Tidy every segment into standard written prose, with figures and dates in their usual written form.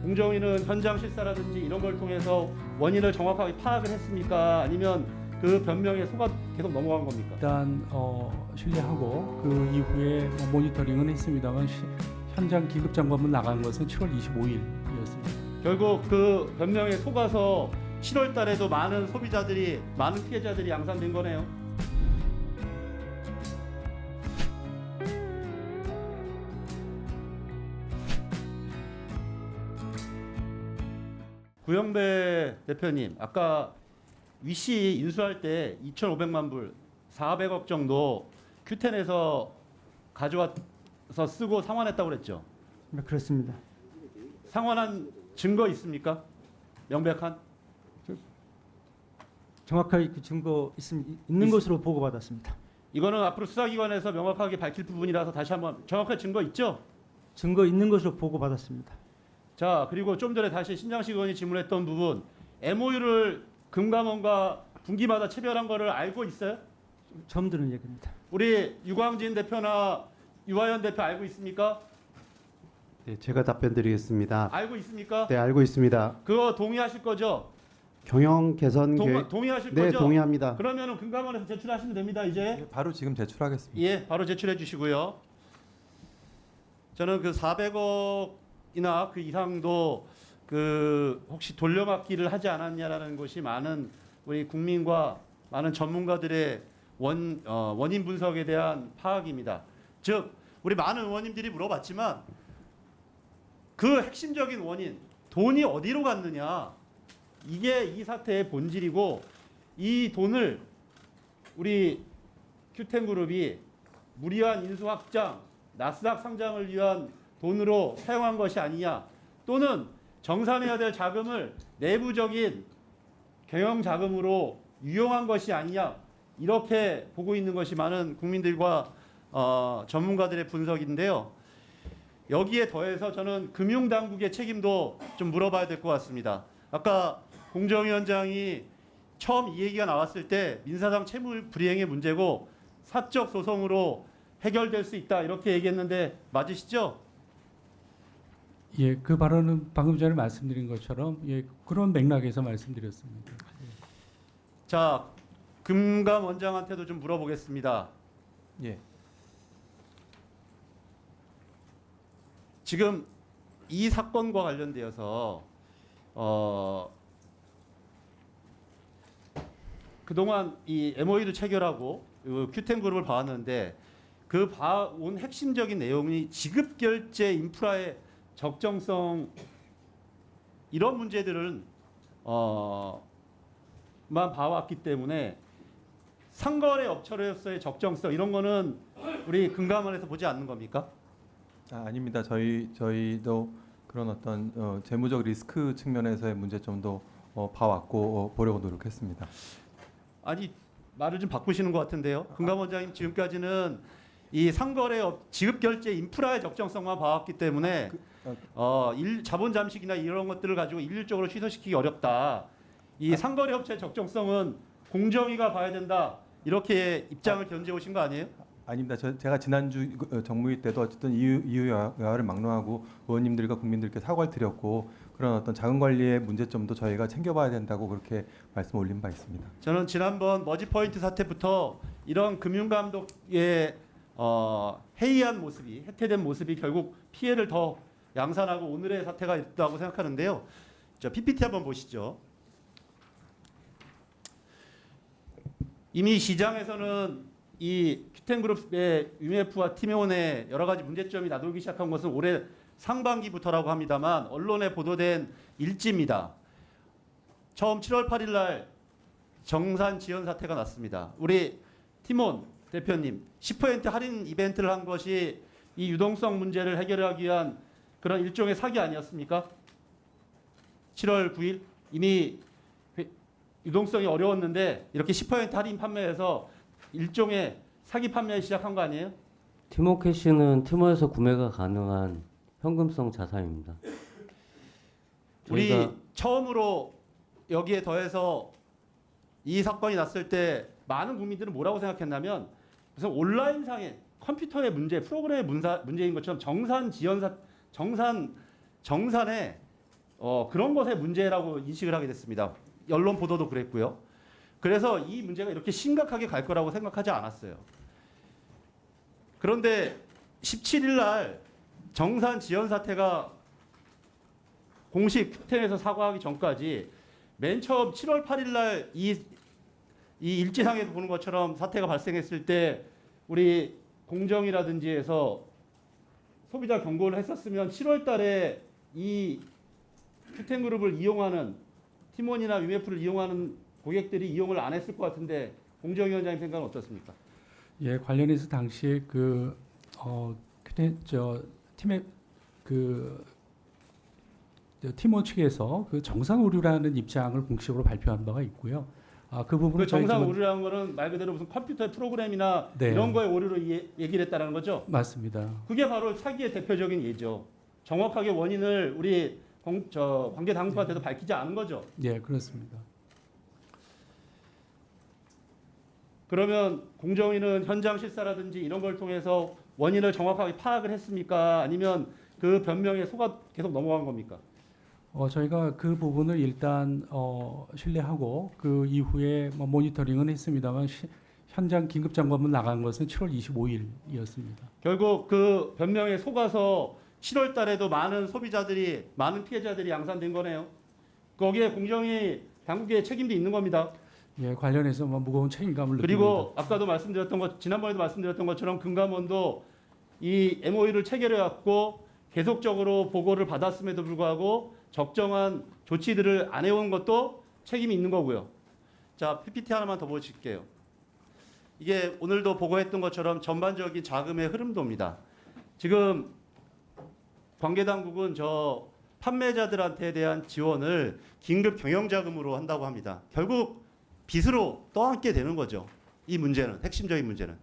공정위는 현장 실사라든지 이런 걸 통해서 원인을 정확하게 파악을 했습니까? 아니면 그 변명에 속아 계속 넘어간 겁니까? 일단 신뢰하고 그 이후에 모니터링은 했습니다만 현장 기급 점검은 나간 것은 7월 25일이었습니다. 결국 그 변명에 속아서 7월 달에도 많은 소비자들이, 많은 피해자들이 양산된 거네요. 구영배 대표님, 아까 위시 인수할 때 2,500만 불, 400억 정도 큐텐에서 가져와서 쓰고 상환했다고 그랬죠? 네, 그렇습니다. 상환한 증거 있습니까? 명백한? 정확하게 그 증거 있는 것으로 보고받았습니다. 이거는 앞으로 수사기관에서 명확하게 밝힐 부분이라서 다시 한번 정확한 증거 있죠? 증거 있는 것으로 보고받았습니다. 자, 그리고 좀 전에 다시 신장식 의원이 질문했던 부분, MOU를 금감원과 분기마다 체결한 거를 알고 있어요? 처음 들은 얘기입니다. 우리 유광진 대표나 유하연 대표 알고 있습니까? 네, 제가 답변드리겠습니다. 알고 있습니까? 네, 알고 있습니다. 그거 동의하실 거죠? 경영 개선 계획. 동의하실 네, 거죠? 동의합니다. 그러면은 금감원에서 제출하시면 됩니다. 이제 네, 바로 지금 제출하겠습니다. 예, 바로 제출해 주시고요. 저는 그 400억이나 그 이상도 그 혹시 돌려막기를 하지 않았냐라는 것이 많은 우리 국민과 많은 전문가들의 원인 분석에 대한 파악입니다. 즉 우리 많은 의원님들이 물어봤지만 그 핵심적인 원인, 돈이 어디로 갔느냐, 이게 이 사태의 본질이고, 이 돈을 우리 큐텐그룹이 무리한 인수 확장, 나스닥 상장을 위한 돈으로 사용한 것이 아니냐, 또는 정산해야 될 자금을 내부적인 경영 자금으로 유용한 것이 아니냐, 이렇게 보고 있는 것이 많은 국민들과 전문가들의 분석인데요. 여기에 더해서 저는 금융당국의 책임도 좀 물어봐야 될 것 같습니다. 아까 공정위원장이 처음 이 얘기가 나왔을 때 민사상 채무 불이행의 문제고 사적 소송으로 해결될 수 있다 이렇게 얘기했는데 맞으시죠? 예, 그 발언은 방금 전에 말씀드린 것처럼 예, 그런 맥락에서 말씀드렸습니다. 자, 금감원장한테도 좀 물어보겠습니다. 예. 지금 이 사건과 관련되어서 그동안 이 MOU도 체결하고 큐텐그룹을 봐왔는데 그 봐온 핵심적인 내용이 지급결제 인프라의 적정성, 이런 문제들은 만 봐왔기 때문에 상거래 업체로서의 적정성, 이런 거는 우리 금감원에서 보지 않는 겁니까? 아닙니다. 저희도 그런 어떤 재무적 리스크 측면에서의 문제점도 봐왔고 보려고 노력했습니다. 아니, 말을 좀 바꾸시는 것 같은데요. 금감원장님, 지금까지는 이 상거래 지급결제 인프라의 적정성만 봐왔기 때문에 자본 잠식이나 이런 것들을 가지고 일률적으로 취소시키기 어렵다. 이 상거래 업체의 적정성은 공정위가 봐야 된다, 이렇게 입장을 견지해 오신 거 아니에요? 아닙니다. 제가 지난주 정무위 때도 어쨌든 이유 여하를 막론하고 의원님들과 국민들께 사과를 드렸고 그런 어떤 자금 관리의 문제점도 저희가 챙겨봐야 된다고 그렇게 말씀 올린 바 있습니다. 저는 지난번 머지포인트 사태부터 이런 금융감독의 해이한 모습이, 해태된 모습이 결국 피해를 더 양산하고 오늘의 사태가 있다고 생각하는데요. 자, PPT 한번 보시죠. 이미 시장에서는 이 큐텐그룹의 UMF와 티메온의 여러 가지 문제점이 나돌기 시작한 것은 올해 상반기부터라고 합니다만 언론에 보도된 일지입니다. 처음 7월 8일 날 정산 지연 사태가 났습니다. 우리 티몬 대표님, 10% 할인 이벤트를 한 것이 이 유동성 문제를 해결하기 위한 그런 일종의 사기 아니었습니까? 7월 9일 이미 유동성이 어려웠는데 이렇게 10% 할인 판매해서 일종의 사기 판매 시작한 거 아니에요? 티모캐시는 티모에서 구매가 가능한 현금성 자산입니다. 우리 처음으로 여기에 더해서 이 사건이 났을 때 많은 국민들은 뭐라고 생각했냐면 무슨 온라인상의 컴퓨터의 문제, 프로그램의 문제인 것처럼 정산에 그런 것의 문제라고 인식을 하게 됐습니다. 언론 보도도 그랬고요. 그래서 이 문제가 이렇게 심각하게 갈 거라고 생각하지 않았어요. 그런데 17일 날 정산 지연 사태가 공식 큐텐에서 사과하기 전까지 맨 처음 7월 8일 날 이 일지상에서 보는 것처럼 사태가 발생했을 때 우리 공정이라든지 해서 소비자 경고를 했었으면 7월 달에 이 큐텐 그룹을 이용하는 팀원이나 위메프를 이용하는 고객들이 이용을 안 했을 것 같은데 공정위원장님 생각은 어떻습니까? 예, 관련해서 당시에 팀의 팀원 측에서 그 정상 오류라는 입장을 공식으로 발표한 바가 있고요. 그 부분은 그 정상 저희 오류라는 거는 말 그대로 무슨 컴퓨터 프로그램이나 네. 이런 거에 오류로 얘기를 했다는 거죠. 맞습니다. 그게 바로 사기의 대표적인 예죠. 정확하게 원인을 우리 관계 당국한테도 밝히지 않은 거죠. 예, 그렇습니다. 그러면 공정위는 현장 실사라든지 이런 걸 통해서 원인을 정확하게 파악을 했습니까? 아니면 그 변명에 속아 계속 넘어간 겁니까? 저희가 그 부분을 일단 신뢰하고 그 이후에 모니터링은 했습니다만 현장 긴급 점검은 나간 것은 7월 25일이었습니다. 결국 그 변명에 속아서 7월 달에도 많은 피해자들이 양산된 거네요. 거기에 공정위 당국의 책임도 있는 겁니다. 예, 관련해서 무거운 책임감을 그리고 느낍니다. 아까도 지난번에도 말씀드렸던 것처럼 금감원도 이 MOU를 체결해 갖고 계속적으로 보고를 받았음에도 불구하고 적정한 조치들을 안 해온 것도 책임이 있는 거고요. 자, PPT 하나만 더 보실게요. 이게 오늘도 보고했던 것처럼 전반적인 자금의 흐름도입니다. 지금 관계당국은 저 판매자들한테 대한 지원을 긴급 경영자금으로 한다고 합니다. 결국 빚으로 떠안게 되는 거죠. 이 문제는, 핵심적인 문제는.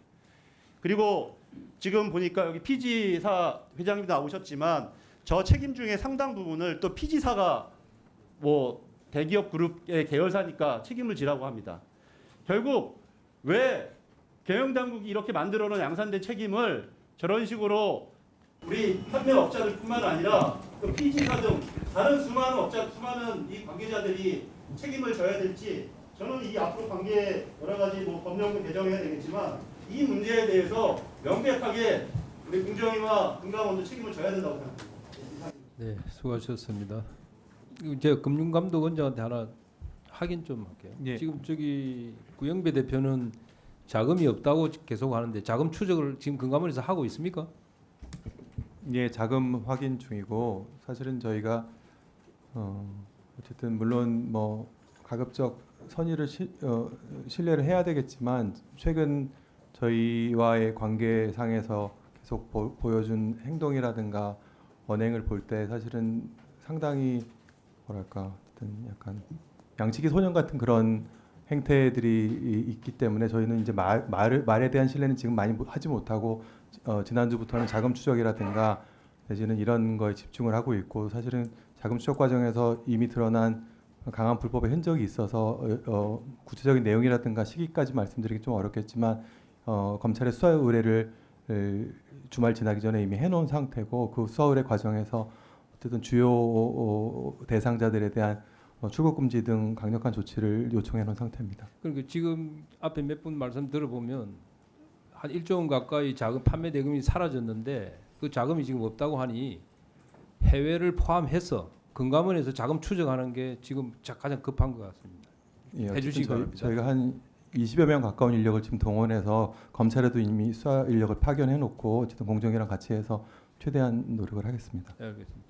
그리고 지금 보니까 여기 PG사 회장님도 나오셨지만 저 책임 중에 상당 부분을 또 PG사가 대기업 그룹의 계열사니까 책임을 지라고 합니다. 결국 왜 경영당국이 이렇게 만들어놓은 양산된 책임을 저런 식으로 우리 판매업자들뿐만 아니라 그 PG사 등 다른 수많은 이 관계자들이 책임을 져야 될지 저는 이 앞으로 관계 여러 가지 법령도 개정해야 되겠지만 이 문제에 대해서 명백하게 우리 공정위와 금감원도 책임을 져야 된다고 생각합니다. 네, 수고하셨습니다. 제가 금융감독원장한테 하나 확인 좀 할게요. 예. 지금 구영배 대표는 자금이 없다고 계속 하는데 자금 추적을 지금 금감원에서 하고 있습니까? 예, 자금 확인 중이고 사실은 저희가 어쨌든 물론 가급적 선의를 신뢰를 해야 되겠지만 최근 저희와의 관계상에서 계속 보여준 행동이라든가 언행을 볼 때 사실은 상당히 어쨌든 약간 양치기 소년 같은 그런 행태들이 있기 때문에 저희는 이제 말에 대한 신뢰는 지금 많이 하지 못하고 지난주부터는 자금 추적이라든가 내지는 이런 거에 집중을 하고 있고 사실은 자금 추적 과정에서 이미 드러난 강한 불법의 흔적이 있어서 구체적인 내용이라든가 시기까지 말씀드리기 좀 어렵겠지만 검찰의 수사 의뢰를 주말 지나기 전에 이미 해놓은 상태고 그 수사 의뢰 과정에서 어쨌든 주요 대상자들에 대한 출국 금지 등 강력한 조치를 요청해 놓은 상태입니다. 그러니까 지금 앞에 몇 분 말씀 들어보면 한 1조 원 가까이 자금 판매 대금이 사라졌는데 그 자금이 지금 없다고 하니 해외를 포함해서 금감원에서 자금 추적하는 게 지금 가장 급한 것 같습니다. 예, 해주시기 바랍니다. 저희가 한 20여 명 가까운 인력을 지금 동원해서 검찰에도 이미 수사 인력을 파견해 놓고 어쨌든 공정이랑 같이 해서 최대한 노력을 하겠습니다. 네, 알겠습니다.